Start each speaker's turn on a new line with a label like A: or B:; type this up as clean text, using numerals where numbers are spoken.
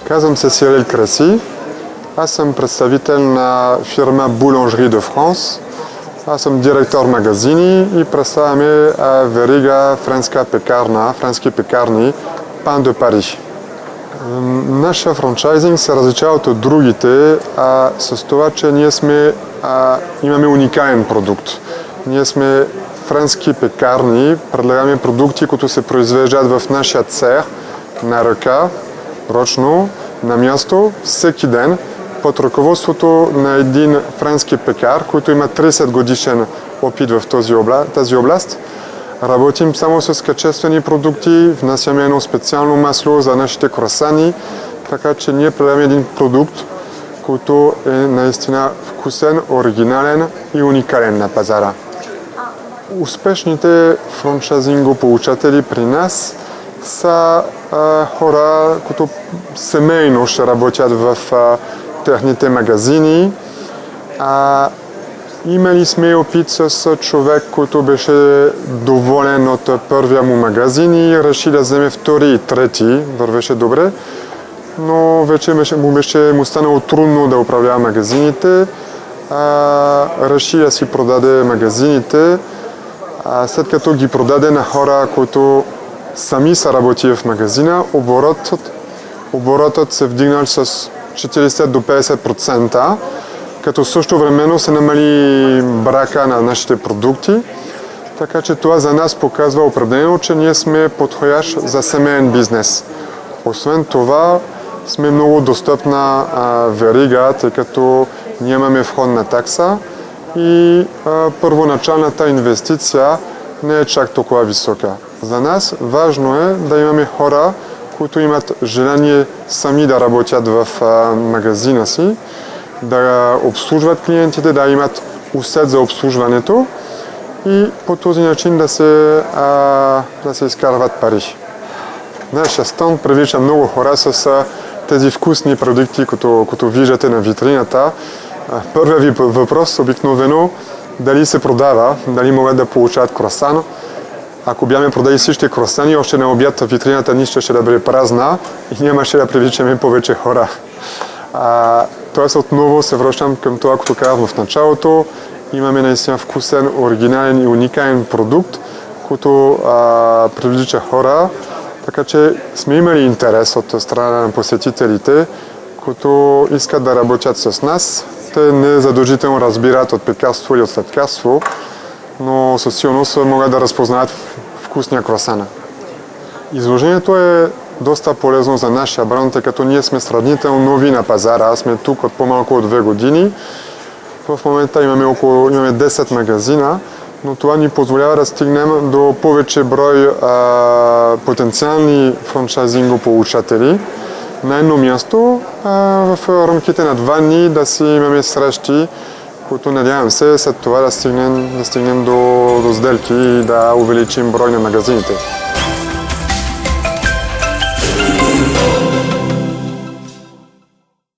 A: Казвам се Сирил Краси. Аз съм представител на фирма Boulangerie de France. Аз съм директор магазини и представяме верига френски пекарни Pain de Paris. Нашия франчайзинг се различава от другите с това, че ние имаме уникален продукт. Ние сме френски пекарни, предлагаме продукти, които се произвеждат в нашия цех на ръка, ръчно, на място, всеки ден, под ръководството на един френски пекар, който има 30 годишен опит в тази област. Работим само с качествени продукти, внасяме едно специално масло за нашите круасани, така че ние предлагаме един продукт, който е наистина вкусен, оригинален и уникален на пазара. Успешните франчайзингополучатели при нас са хора, които семейно ще работят в техните магазини. Имали сме опит с човек, който беше доволен от първия му магазин и реши да вземе втори и трети, вървеше добре, но вече му станало трудно да управлява магазините. Реши да си продаде магазините, след като ги продаде на хора, които сами са работили в магазина, оборотът се вдигнал с 40 до 50%, като също времено се намали брака на нашите продукти. Така че това за нас показва определено, че ние сме подходящ за семейен бизнес. Освен това, сме много достъпна верига, тъй като ние имаме входна такса и първоначалната инвестиция не е чак толкова висока. За нас важно е да имаме хора, които имат желание сами да работят в магазина си, да обслужват клиентите, да имат усет за обслужването и по този начин да се изкарват пари. Нашия станд привлича много хора с тези вкусни продукти, които виждате на витрината. Първият ви въпрос обикновено дали се продава, дали могат да получават круасан. Ако бяхме продали всички круасани, още на обяд витрината нищо ще да бъде празна и нямаше да привличаме повече хора. Тоест отново се връщам към това, което казах в началото. Имаме наистина вкусен, оригинален и уникален продукт, който привлича хора. Така че сме имали интерес от страна на посетителите, които искат да работят с нас. Те не задължително разбират от пекарство или от сладкарство, но със сигурност могат да разпознаят вкусния круасана. Изложението е доста полезно за нашия бранд, тъй като ние сме сравнително нови на пазара. Сме тук от по-малко от 2 години. В момента имаме 10 магазина, но това ни позволява да стигнем до повече брой потенциални франчайзингополучатели. На едно място, в рамките на 2 дни да си имаме срещи, които надявам се след това да стигнем до сделки и да увеличим брой на магазините.